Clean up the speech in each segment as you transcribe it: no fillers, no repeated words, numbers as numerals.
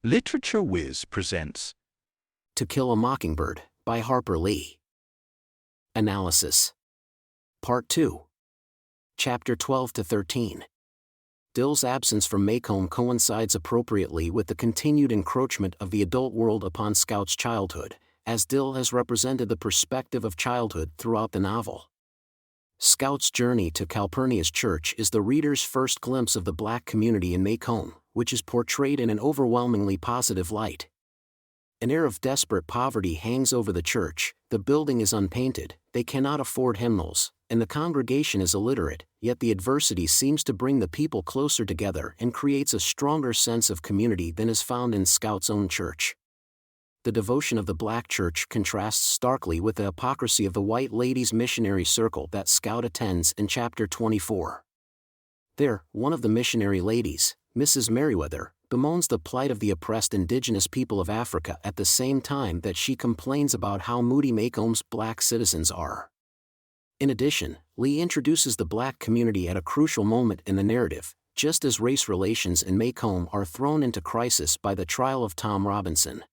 Literature Whiz presents To Kill a Mockingbird, by Harper Lee. Analysis. Part 2. Chapter 12 to 13. Dill's absence from Maycomb coincides appropriately with the continued encroachment of the adult world upon Scout's childhood, as Dill has represented the perspective of childhood throughout the novel. Scout's journey to Calpurnia's church is the reader's first glimpse of the black community in Maycomb, which is portrayed in an overwhelmingly positive light. An air of desperate poverty hangs over the church, the building is unpainted, they cannot afford hymnals, and the congregation is illiterate, yet the adversity seems to bring the people closer together and creates a stronger sense of community than is found in Scout's own church. The devotion of the black church contrasts starkly with the hypocrisy of the white ladies' missionary circle that Scout attends in Chapter 24. There, one of the missionary ladies, Mrs. Merriweather, bemoans the plight of the oppressed indigenous people of Africa at the same time that she complains about how moody Maycomb's black citizens are. In addition, Lee introduces the black community at a crucial moment in the narrative, just as race relations in Maycomb are thrown into crisis by the trial of Tom Robinson.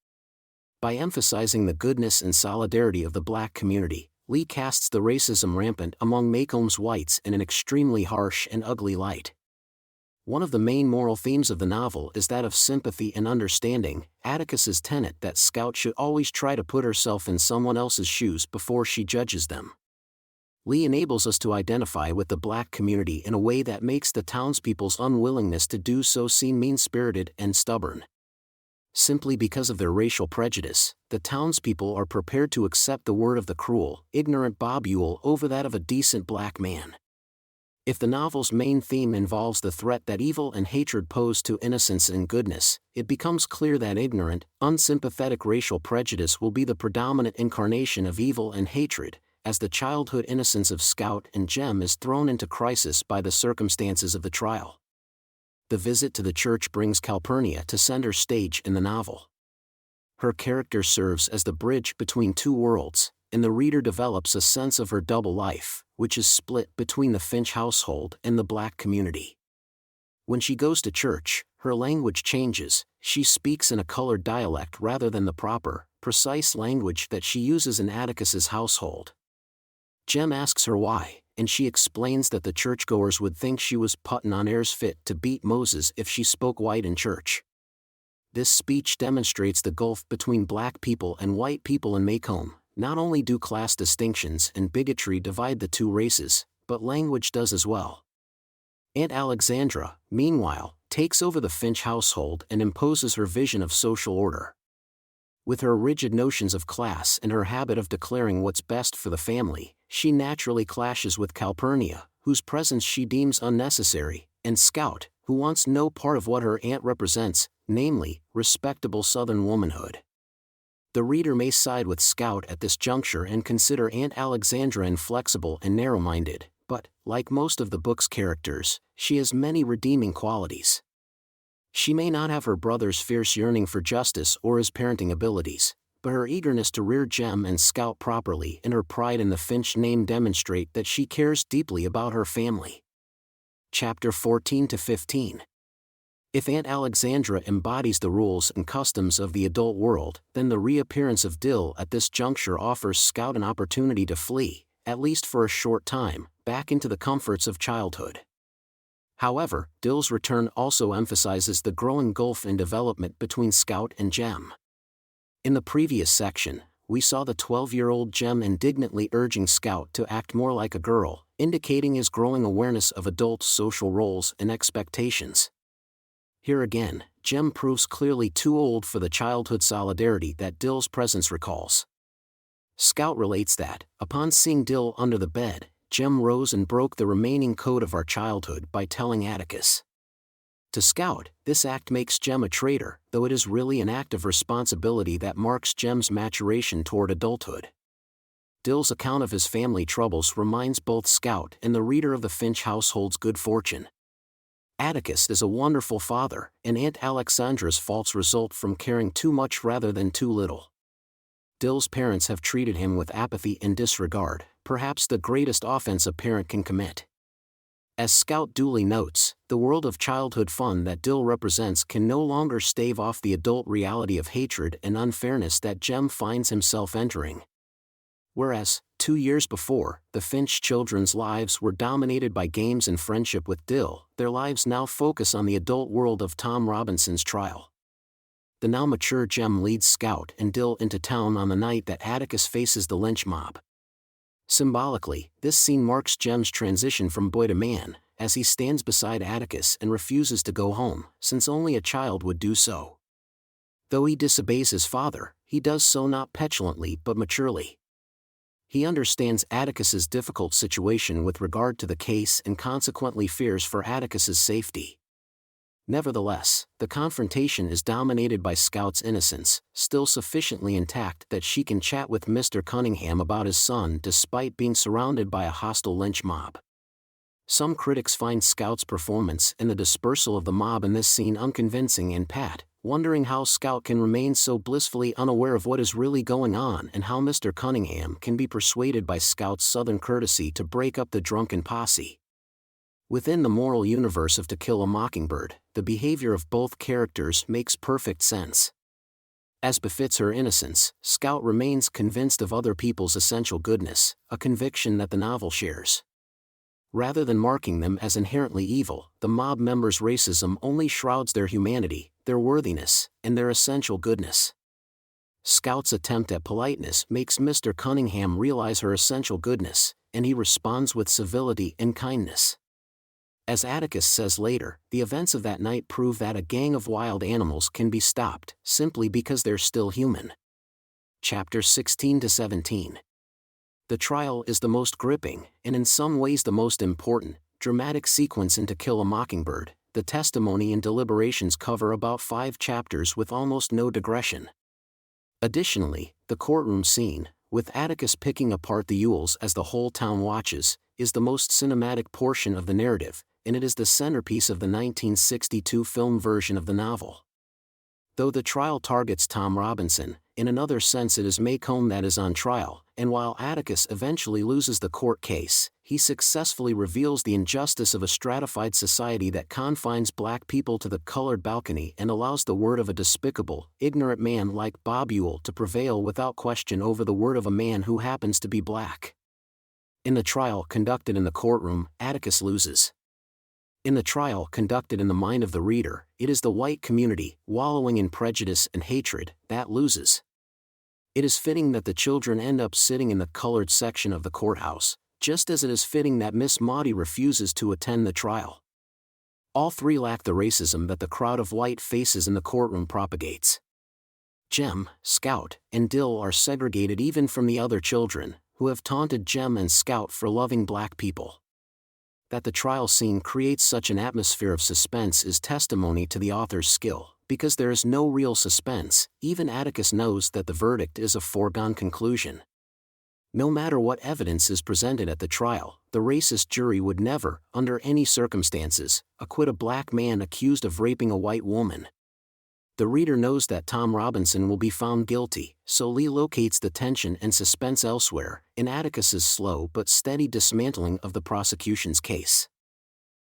By emphasizing the goodness and solidarity of the black community, Lee casts the racism rampant among Maycomb's whites in an extremely harsh and ugly light. One of the main moral themes of the novel is that of sympathy and understanding, Atticus's tenet that Scout should always try to put herself in someone else's shoes before she judges them. Lee enables us to identify with the black community in a way that makes the townspeople's unwillingness to do so seem mean-spirited and stubborn. Simply because of their racial prejudice, the townspeople are prepared to accept the word of the cruel, ignorant Bob Ewell over that of a decent black man. If the novel's main theme involves the threat that evil and hatred pose to innocence and goodness, it becomes clear that ignorant, unsympathetic racial prejudice will be the predominant incarnation of evil and hatred, as the childhood innocence of Scout and Jem is thrown into crisis by the circumstances of the trial. The visit to the church brings Calpurnia to center stage in the novel. Her character serves as the bridge between two worlds, and the reader develops a sense of her double life, which is split between the Finch household and the black community. When she goes to church, her language changes, she speaks in a colored dialect rather than the proper, precise language that she uses in Atticus's household. Jem asks her why, and she explains that the churchgoers would think she was puttin' on airs fit to beat Moses if she spoke white in church. This speech demonstrates the gulf between black people and white people in Maycomb. Not only do class distinctions and bigotry divide the two races, but language does as well. Aunt Alexandra, meanwhile, takes over the Finch household and imposes her vision of social order. With her rigid notions of class and her habit of declaring what's best for the family, she naturally clashes with Calpurnia, whose presence she deems unnecessary, and Scout, who wants no part of what her aunt represents, namely, respectable Southern womanhood. The reader may side with Scout at this juncture and consider Aunt Alexandra inflexible and narrow-minded, but, like most of the book's characters, she has many redeeming qualities. She may not have her brother's fierce yearning for justice or his parenting abilities, but her eagerness to rear Jem and Scout properly and her pride in the Finch name demonstrate that she cares deeply about her family. Chapter 14 to 15. If Aunt Alexandra embodies the rules and customs of the adult world, then the reappearance of Dill at this juncture offers Scout an opportunity to flee, at least for a short time, back into the comforts of childhood. However, Dill's return also emphasizes the growing gulf in development between Scout and Jem. In the previous section, we saw the 12-year-old Jem indignantly urging Scout to act more like a girl, indicating his growing awareness of adult social roles and expectations. Here again, Jem proves clearly too old for the childhood solidarity that Dill's presence recalls. Scout relates that, upon seeing Dill under the bed, Jem rose and broke the remaining code of our childhood by telling Atticus. To Scout, this act makes Jem a traitor, though it is really an act of responsibility that marks Jem's maturation toward adulthood. Dill's account of his family troubles reminds both Scout and the reader of the Finch household's good fortune. Atticus is a wonderful father, and Aunt Alexandra's faults result from caring too much rather than too little. Dill's parents have treated him with apathy and disregard, perhaps the greatest offense a parent can commit. As Scout duly notes, the world of childhood fun that Dill represents can no longer stave off the adult reality of hatred and unfairness that Jem finds himself entering. Whereas, 2 years before, the Finch children's lives were dominated by games and friendship with Dill, their lives now focus on the adult world of Tom Robinson's trial. The now mature Jem leads Scout and Dill into town on the night that Atticus faces the lynch mob. Symbolically, this scene marks Jem's transition from boy to man, as he stands beside Atticus and refuses to go home, since only a child would do so. Though he disobeys his father, he does so not petulantly but maturely. He understands Atticus's difficult situation with regard to the case and consequently fears for Atticus's safety. Nevertheless, the confrontation is dominated by Scout's innocence, still sufficiently intact that she can chat with Mr. Cunningham about his son despite being surrounded by a hostile lynch mob. Some critics find Scout's performance and the dispersal of the mob in this scene unconvincing and pat, wondering how Scout can remain so blissfully unaware of what is really going on and how Mr. Cunningham can be persuaded by Scout's southern courtesy to break up the drunken posse. Within the moral universe of To Kill a Mockingbird, the behavior of both characters makes perfect sense. As befits her innocence, Scout remains convinced of other people's essential goodness, a conviction that the novel shares. Rather than marking them as inherently evil, the mob members' racism only shrouds their humanity, their worthiness, and their essential goodness. Scout's attempt at politeness makes Mr. Cunningham realize her essential goodness, and he responds with civility and kindness. As Atticus says later, the events of that night prove that a gang of wild animals can be stopped, simply because they're still human. Chapters 16-17. The trial is the most gripping, and in some ways the most important, dramatic sequence in To Kill a Mockingbird. The testimony and deliberations cover about 5 chapters with almost no digression. Additionally, the courtroom scene, with Atticus picking apart the Ewells as the whole town watches, is the most cinematic portion of the narrative, and it is the centerpiece of the 1962 film version of the novel. Though the trial targets Tom Robinson, in another sense it is Maycomb that is on trial, and while Atticus eventually loses the court case, he successfully reveals the injustice of a stratified society that confines black people to the colored balcony and allows the word of a despicable, ignorant man like Bob Ewell to prevail without question over the word of a man who happens to be black. In the trial conducted in the courtroom, Atticus loses. In the trial conducted in the mind of the reader, it is the white community, wallowing in prejudice and hatred, that loses. It is fitting that the children end up sitting in the colored section of the courthouse, just as it is fitting that Miss Maudie refuses to attend the trial. All 3 lack the racism that the crowd of white faces in the courtroom propagates. Jem, Scout, and Dill are segregated even from the other children, who have taunted Jem and Scout for loving black people. That the trial scene creates such an atmosphere of suspense is testimony to the author's skill, because there is no real suspense. Even Atticus knows that the verdict is a foregone conclusion. No matter what evidence is presented at the trial, the racist jury would never, under any circumstances, acquit a black man accused of raping a white woman. The reader knows that Tom Robinson will be found guilty, so Lee locates the tension and suspense elsewhere, in Atticus's slow but steady dismantling of the prosecution's case.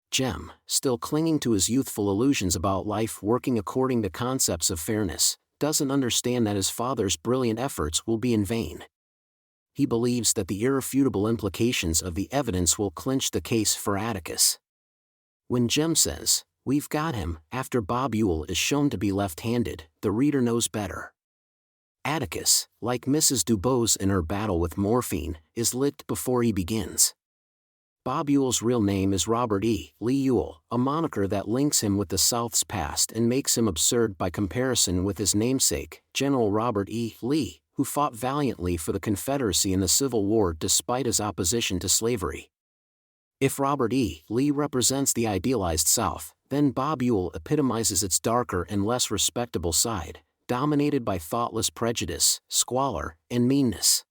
Jem, still clinging to his youthful illusions about life working according to concepts of fairness, doesn't understand that his father's brilliant efforts will be in vain. He believes that the irrefutable implications of the evidence will clinch the case for Atticus. When Jem says, "We've got him," after Bob Ewell is shown to be left-handed, the reader knows better. Atticus, like Mrs. Dubose in her battle with morphine, is licked before he begins. Bob Ewell's real name is Robert E. Lee Ewell, a moniker that links him with the South's past and makes him absurd by comparison with his namesake, General Robert E. Lee, who fought valiantly for the Confederacy in the Civil War despite his opposition to slavery. If Robert E. Lee represents the idealized South, then Bob Ewell epitomizes its darker and less respectable side, dominated by thoughtless prejudice, squalor, and meanness.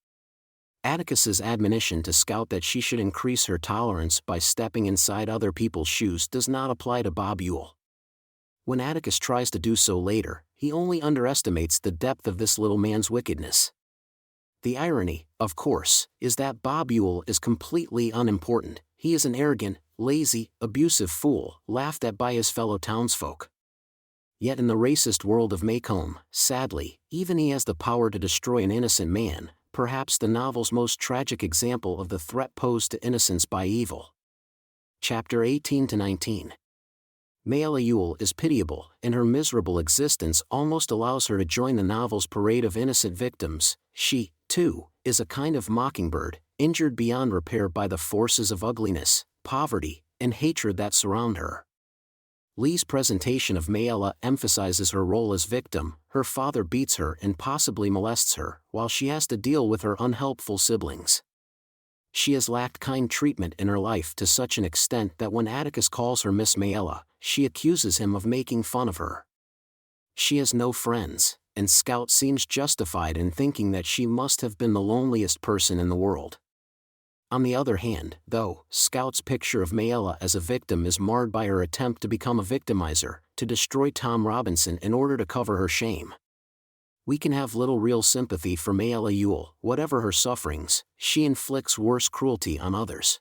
Atticus's admonition to Scout that she should increase her tolerance by stepping inside other people's shoes does not apply to Bob Ewell. When Atticus tries to do so later, he only underestimates the depth of this little man's wickedness. The irony, of course, is that Bob Ewell is completely unimportant. He is an arrogant, lazy, abusive fool, laughed at by his fellow townsfolk. Yet in the racist world of Maycomb, sadly, even he has the power to destroy an innocent man, perhaps the novel's most tragic example of the threat posed to innocence by evil. Chapter 18-19. Mayella Ewell is pitiable, and her miserable existence almost allows her to join the novel's parade of innocent victims. She, too, is a kind of mockingbird, injured beyond repair by the forces of ugliness, poverty, and hatred that surround her. Lee's presentation of Mayella emphasizes her role as victim. Her father beats her and possibly molests her, while she has to deal with her unhelpful siblings. She has lacked kind treatment in her life to such an extent that when Atticus calls her Miss Mayella, she accuses him of making fun of her. She has no friends, and Scout seems justified in thinking that she must have been the loneliest person in the world. On the other hand, though, Scout's picture of Mayella as a victim is marred by her attempt to become a victimizer, to destroy Tom Robinson in order to cover her shame. We can have little real sympathy for Mayella Ewell. Whatever her sufferings, she inflicts worse cruelty on others.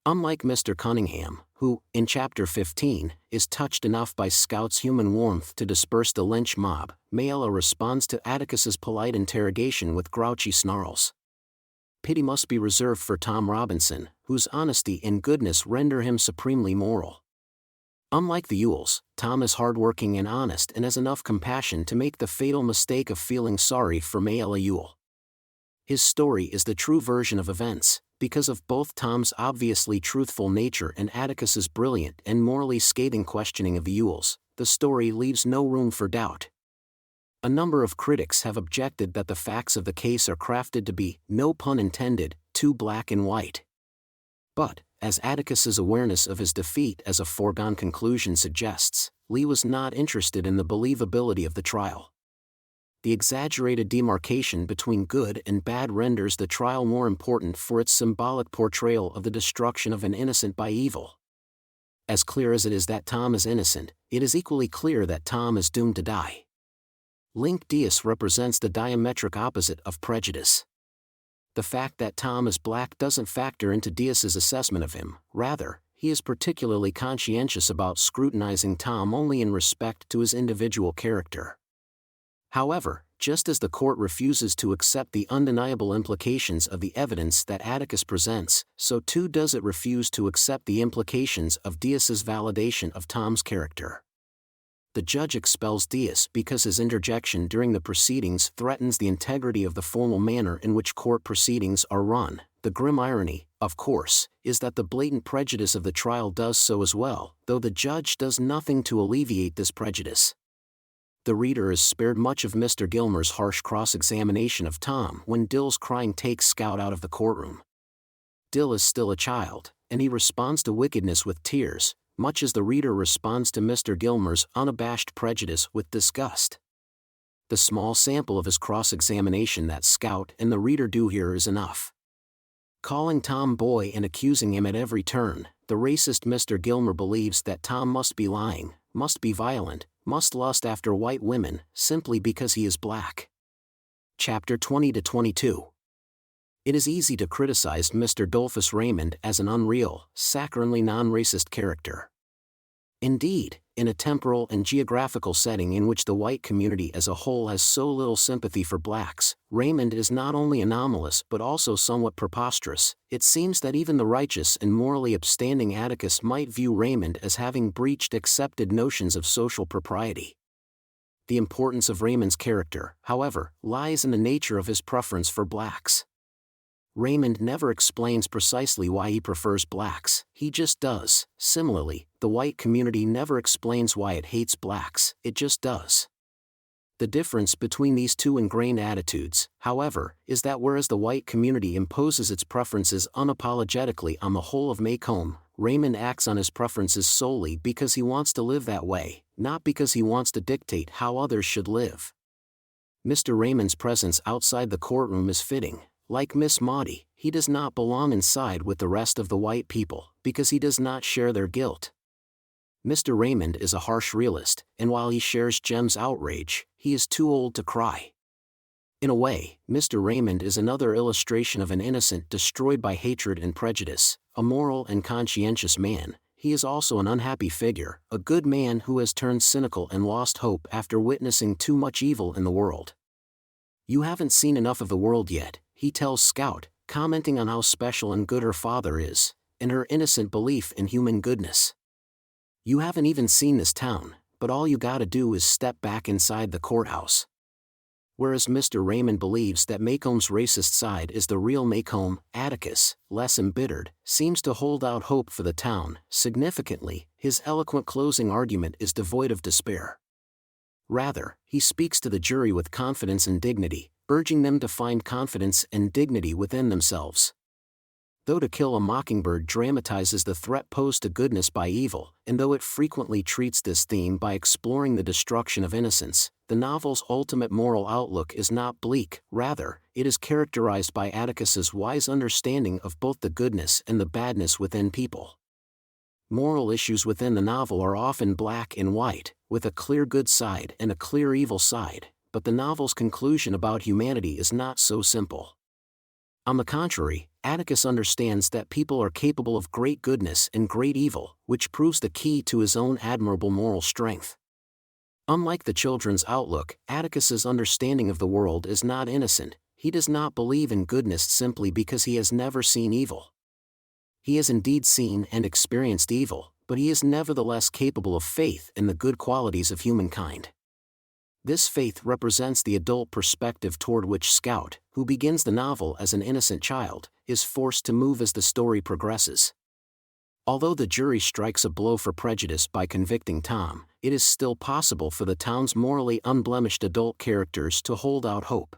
Unlike Mr. Cunningham, who, in Chapter 15, is touched enough by Scout's human warmth to disperse the lynch mob, Mayella responds to Atticus's polite interrogation with grouchy snarls. Pity must be reserved for Tom Robinson, whose honesty and goodness render him supremely moral. Unlike the Ewells, Tom is hardworking and honest and has enough compassion to make the fatal mistake of feeling sorry for Mayella Ewell. His story is the true version of events, because of both Tom's obviously truthful nature and Atticus's brilliant and morally scathing questioning of the Ewells. The story leaves no room for doubt. A number of critics have objected that the facts of the case are crafted to be, no pun intended, too black and white. But, as Atticus's awareness of his defeat as a foregone conclusion suggests, Lee was not interested in the believability of the trial. The exaggerated demarcation between good and bad renders the trial more important for its symbolic portrayal of the destruction of an innocent by evil. As clear as it is that Tom is innocent, it is equally clear that Tom is doomed to die. Link Diaz represents the diametric opposite of prejudice. The fact that Tom is black doesn't factor into Diaz's assessment of him. Rather, he is particularly conscientious about scrutinizing Tom only in respect to his individual character. However, just as the court refuses to accept the undeniable implications of the evidence that Atticus presents, so too does it refuse to accept the implications of Diaz's validation of Tom's character. The judge expels Diaz because his interjection during the proceedings threatens the integrity of the formal manner in which court proceedings are run. The grim irony, of course, is that the blatant prejudice of the trial does so as well, though the judge does nothing to alleviate this prejudice. The reader is spared much of Mr. Gilmer's harsh cross-examination of Tom when Dill's crying takes Scout out of the courtroom. Dill is still a child, and he responds to wickedness with tears, much as the reader responds to Mr. Gilmer's unabashed prejudice with disgust. The small sample of his cross-examination that Scout and the reader do here is enough. Calling Tom boy and accusing him at every turn, the racist Mr. Gilmer believes that Tom must be lying, must be violent, must lust after white women, simply because he is black. Chapter 20-22. It is easy to criticize Mr. Dolphus Raymond as an unreal, saccharinely non-racist character. Indeed, in a temporal and geographical setting in which the white community as a whole has so little sympathy for blacks, Raymond is not only anomalous but also somewhat preposterous. It seems that even the righteous and morally upstanding Atticus might view Raymond as having breached accepted notions of social propriety. The importance of Raymond's character, however, lies in the nature of his preference for blacks. Raymond never explains precisely why he prefers blacks, he just does. Similarly, the white community never explains why it hates blacks, it just does. The difference between these two ingrained attitudes, however, is that whereas the white community imposes its preferences unapologetically on the whole of Maycomb, Raymond acts on his preferences solely because he wants to live that way, not because he wants to dictate how others should live. Mr. Raymond's presence outside the courtroom is fitting. Like Miss Maudie, he does not belong inside with the rest of the white people, because he does not share their guilt. Mr. Raymond is a harsh realist, and while he shares Jem's outrage, he is too old to cry. In a way, Mr. Raymond is another illustration of an innocent destroyed by hatred and prejudice, a moral and conscientious man. He is also an unhappy figure, a good man who has turned cynical and lost hope after witnessing too much evil in the world. "You haven't seen enough of the world yet," he tells Scout, commenting on how special and good her father is, and her innocent belief in human goodness. "You haven't even seen this town, but all you gotta do is step back inside the courthouse." Whereas Mr. Raymond believes that Maycomb's racist side is the real Maycomb, Atticus, less embittered, seems to hold out hope for the town. Significantly, his eloquent closing argument is devoid of despair. Rather, he speaks to the jury with confidence and dignity, urging them to find confidence and dignity within themselves. Though To Kill a Mockingbird dramatizes the threat posed to goodness by evil, and though it frequently treats this theme by exploring the destruction of innocence, the novel's ultimate moral outlook is not bleak. Rather, it is characterized by Atticus's wise understanding of both the goodness and the badness within people. Moral issues within the novel are often black and white, with a clear good side and a clear evil side, but the novel's conclusion about humanity is not so simple. On the contrary, Atticus understands that people are capable of great goodness and great evil, which proves the key to his own admirable moral strength. Unlike the children's outlook, Atticus's understanding of the world is not innocent. He does not believe in goodness simply because he has never seen evil. He has indeed seen and experienced evil, but he is nevertheless capable of faith in the good qualities of humankind. This faith represents the adult perspective toward which Scout, who begins the novel as an innocent child, is forced to move as the story progresses. Although the jury strikes a blow for prejudice by convicting Tom, it is still possible for the town's morally unblemished adult characters to hold out hope.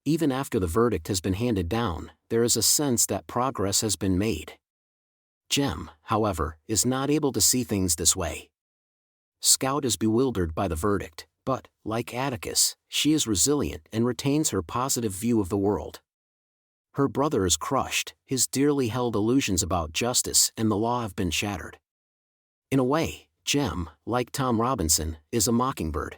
Even after the verdict has been handed down, there is a sense that progress has been made. Jem, however, is not able to see things this way. Scout is bewildered by the verdict, but, like Atticus, she is resilient and retains her positive view of the world. Her brother is crushed, his dearly held illusions about justice and the law have been shattered. In a way, Jem, like Tom Robinson, is a mockingbird.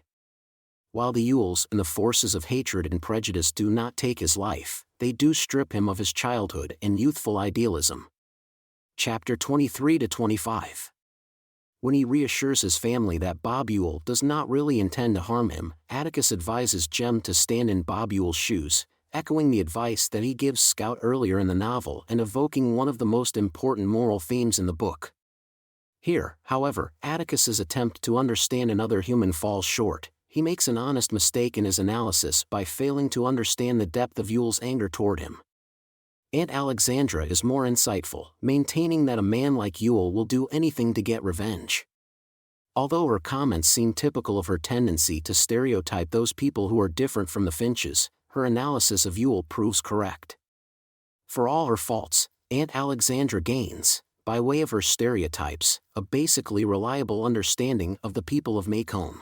While the Yules and the forces of hatred and prejudice do not take his life, they do strip him of his childhood and youthful idealism. Chapter 23-25. When he reassures his family that Bob Ewell does not really intend to harm him, Atticus advises Jem to stand in Bob Ewell's shoes, echoing the advice that he gives Scout earlier in the novel and evoking one of the most important moral themes in the book. Here, however, Atticus's attempt to understand another human falls short. He makes an honest mistake in his analysis by failing to understand the depth of Ewell's anger toward him. Aunt Alexandra is more insightful, maintaining that a man like Ewell will do anything to get revenge. Although her comments seem typical of her tendency to stereotype those people who are different from the Finches, her analysis of Ewell proves correct. For all her faults, Aunt Alexandra gains, by way of her stereotypes, a basically reliable understanding of the people of Maycomb.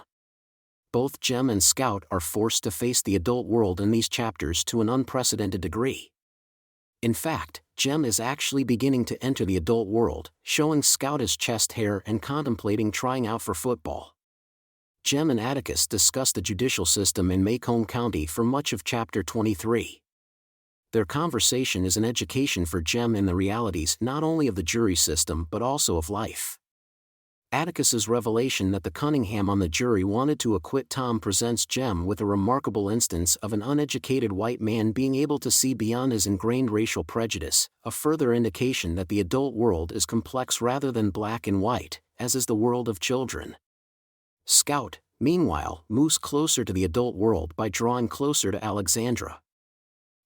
Both Jem and Scout are forced to face the adult world in these chapters to an unprecedented degree. In fact, Jem is actually beginning to enter the adult world, showing Scout his chest hair and contemplating trying out for football. Jem and Atticus discuss the judicial system in Maycomb County for much of Chapter 23. Their conversation is an education for Jem in the realities not only of the jury system but also of life. Atticus's revelation that the Cunningham on the jury wanted to acquit Tom presents Jem with a remarkable instance of an uneducated white man being able to see beyond his ingrained racial prejudice, a further indication that the adult world is complex rather than black and white, as is the world of children. Scout, meanwhile, moves closer to the adult world by drawing closer to Alexandra.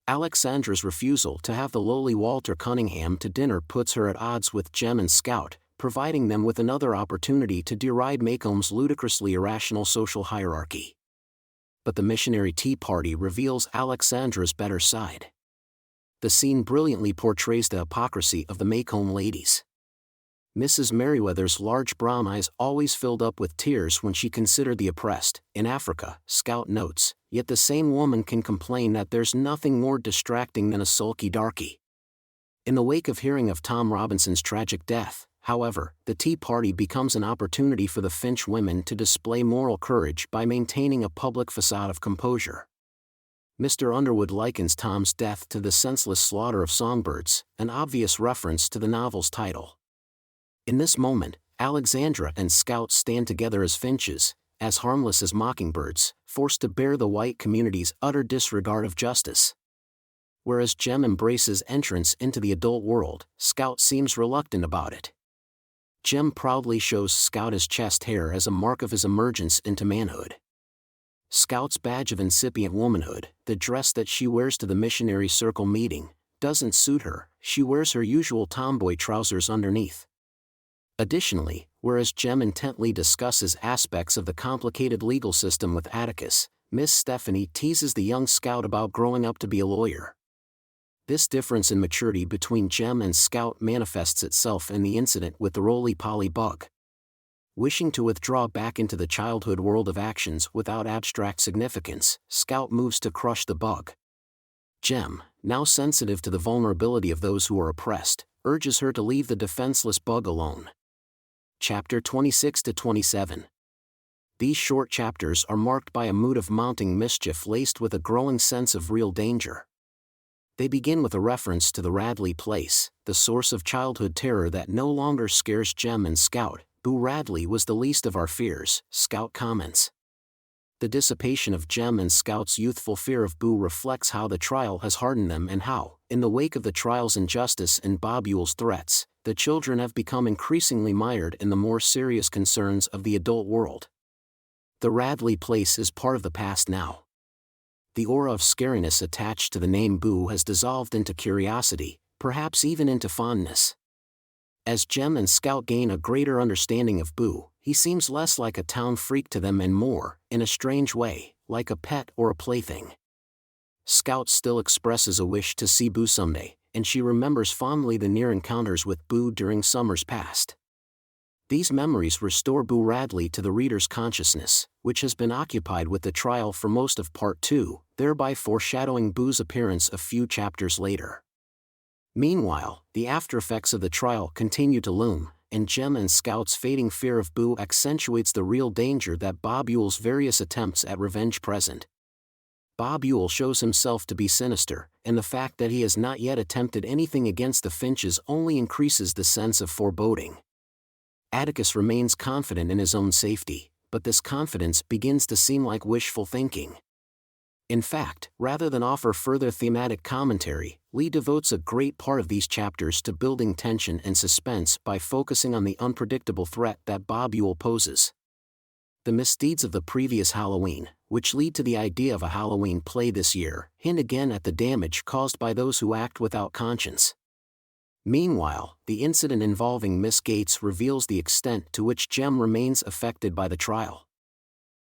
Alexandra's refusal to have the lowly Walter Cunningham to dinner puts her at odds with Jem and Scout, providing them with another opportunity to deride Maycomb's ludicrously irrational social hierarchy. But the missionary tea party reveals Alexandra's better side. The scene brilliantly portrays the hypocrisy of the Maycomb ladies. Mrs. Merriweather's large brown eyes always filled up with tears when she considered the oppressed. In Africa, Scout notes, yet the same woman can complain that there's nothing more distracting than a sulky darky. In the wake of hearing of Tom Robinson's tragic death, however, the tea party becomes an opportunity for the Finch women to display moral courage by maintaining a public facade of composure. Mr. Underwood likens Tom's death to the senseless slaughter of songbirds, an obvious reference to the novel's title. In this moment, Alexandra and Scout stand together as finches, as harmless as mockingbirds, forced to bear the white community's utter disregard of justice. Whereas Jem embraces entrance into the adult world, Scout seems reluctant about it. Jem proudly shows Scout his chest hair as a mark of his emergence into manhood. Scout's badge of incipient womanhood, the dress that she wears to the missionary circle meeting, doesn't suit her. She wears her usual tomboy trousers underneath. Additionally, whereas Jem intently discusses aspects of the complicated legal system with Atticus, Miss Stephanie teases the young Scout about growing up to be a lawyer. This difference in maturity between Jem and Scout manifests itself in the incident with the roly-poly bug. Wishing to withdraw back into the childhood world of actions without abstract significance, Scout moves to crush the bug. Jem, now sensitive to the vulnerability of those who are oppressed, urges her to leave the defenseless bug alone. Chapter 26-27. These short chapters are marked by a mood of mounting mischief laced with a growing sense of real danger. They begin with a reference to the Radley place, the source of childhood terror that no longer scares Jem and Scout. Boo Radley was the least of our fears, Scout comments. The dissipation of Jem and Scout's youthful fear of Boo reflects how the trial has hardened them and how, in the wake of the trial's injustice and Bob Yule's threats, the children have become increasingly mired in the more serious concerns of the adult world. The Radley place is part of the past now. The aura of scariness attached to the name Boo has dissolved into curiosity, perhaps even into fondness. As Jem and Scout gain a greater understanding of Boo, he seems less like a town freak to them and more, in a strange way, like a pet or a plaything. Scout still expresses a wish to see Boo someday, and she remembers fondly the near encounters with Boo during summers past. These memories restore Boo Radley to the reader's consciousness, which has been occupied with the trial for most of Part 2, thereby foreshadowing Boo's appearance a few chapters later. Meanwhile, the aftereffects of the trial continue to loom, and Jem and Scout's fading fear of Boo accentuates the real danger that Bob Yule's various attempts at revenge present. Bob Yule shows himself to be sinister, and the fact that he has not yet attempted anything against the Finches only increases the sense of foreboding. Atticus remains confident in his own safety, but this confidence begins to seem like wishful thinking. In fact, rather than offer further thematic commentary, Lee devotes a great part of these chapters to building tension and suspense by focusing on the unpredictable threat that Bob Yule poses. The misdeeds of the previous Halloween, which lead to the idea of a Halloween play this year, hint again at the damage caused by those who act without conscience. Meanwhile, the incident involving Miss Gates reveals the extent to which Jem remains affected by the trial.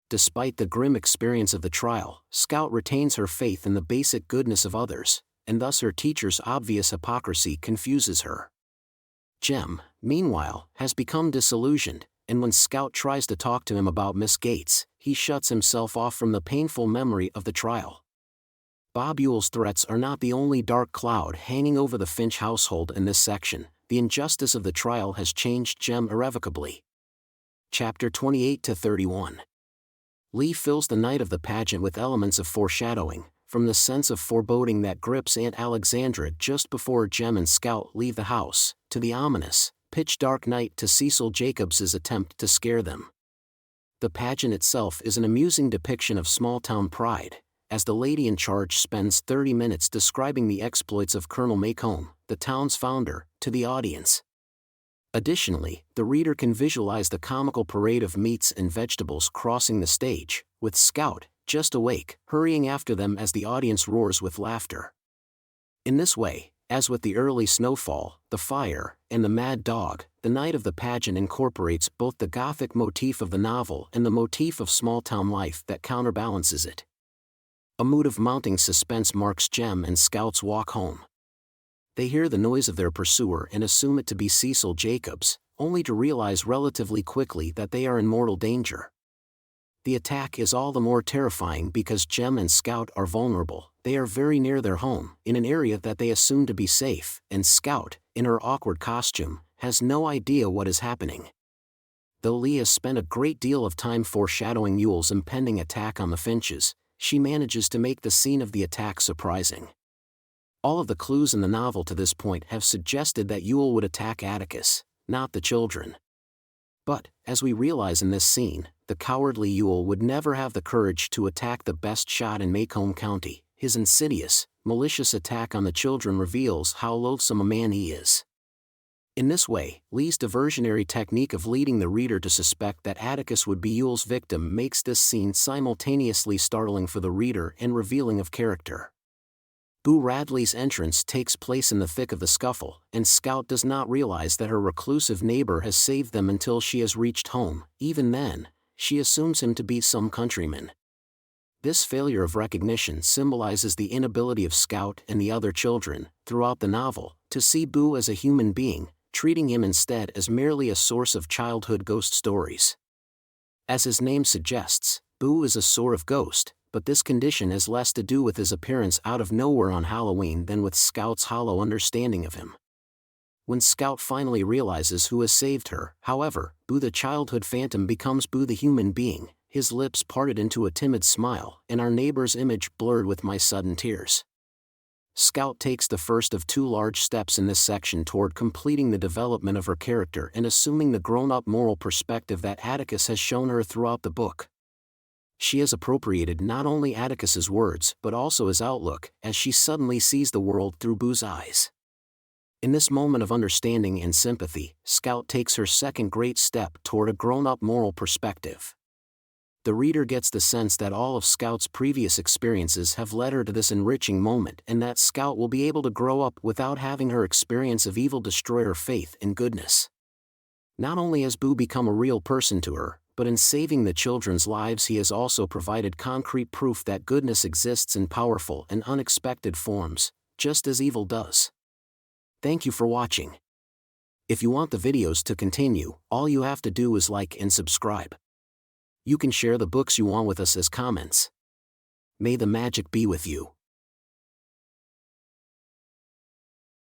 Despite the grim experience of the trial, Scout retains her faith in the basic goodness of others, and thus her teacher's obvious hypocrisy confuses her. Jem, meanwhile, has become disillusioned, and when Scout tries to talk to him about Miss Gates, he shuts himself off from the painful memory of the trial. Bob Yule's threats are not the only dark cloud hanging over the Finch household in this section. The injustice of the trial has changed Jem irrevocably. Chapter 28-31. Lee fills the night of the pageant with elements of foreshadowing, from the sense of foreboding that grips Aunt Alexandra just before Jem and Scout leave the house, to the ominous, pitch-dark night to Cecil Jacobs's attempt to scare them. The pageant itself is an amusing depiction of small-town pride, as the lady in charge spends 30 minutes describing the exploits of Colonel Macomb, the town's founder, to the audience. Additionally, the reader can visualize the comical parade of meats and vegetables crossing the stage, with Scout, just awake, hurrying after them as the audience roars with laughter. In this way, as with the early snowfall, the fire, and the mad dog, the night of the pageant incorporates both the Gothic motif of the novel and the motif of small-town life that counterbalances it. A mood of mounting suspense marks Jem and Scout's walk home. They hear the noise of their pursuer and assume it to be Cecil Jacobs, only to realize relatively quickly that they are in mortal danger. The attack is all the more terrifying because Jem and Scout are vulnerable. They are very near their home, in an area that they assume to be safe, and Scout, in her awkward costume, has no idea what is happening. Though Lee has spent a great deal of time foreshadowing Yule's impending attack on the Finches, she manages to make the scene of the attack surprising. All of the clues in the novel to this point have suggested that Yule would attack Atticus, not the children. But, as we realize in this scene, the cowardly Yule would never have the courage to attack the best shot in Macomb County. His insidious, malicious attack on the children reveals how loathsome a man he is. In this way, Lee's diversionary technique of leading the reader to suspect that Atticus would be Yule's victim makes this scene simultaneously startling for the reader and revealing of character. Boo Radley's entrance takes place in the thick of the scuffle, and Scout does not realize that her reclusive neighbor has saved them until she has reached home. Even then, she assumes him to be some countryman. This failure of recognition symbolizes the inability of Scout and the other children, throughout the novel, to see Boo as a human being, treating him instead as merely a source of childhood ghost stories. As his name suggests, Boo is a sort of ghost, but this condition has less to do with his appearance out of nowhere on Halloween than with Scout's hollow understanding of him. When Scout finally realizes who has saved her, however, Boo the childhood phantom becomes Boo the human being, his lips parted into a timid smile, and our neighbor's image blurred with my sudden tears. Scout takes the first of two large steps in this section toward completing the development of her character and assuming the grown-up moral perspective that Atticus has shown her throughout the book. She has appropriated not only Atticus's words but also his outlook, as she suddenly sees the world through Boo's eyes. In this moment of understanding and sympathy, Scout takes her second great step toward a grown-up moral perspective. The reader gets the sense that all of Scout's previous experiences have led her to this enriching moment and that Scout will be able to grow up without having her experience of evil destroy her faith in goodness. Not only has Boo become a real person to her, but in saving the children's lives he has also provided concrete proof that goodness exists in powerful and unexpected forms, just as evil does. Thank you for watching. If you want the videos to continue, all you have to do is like and subscribe. You can share the books you want with us as comments. May the magic be with you.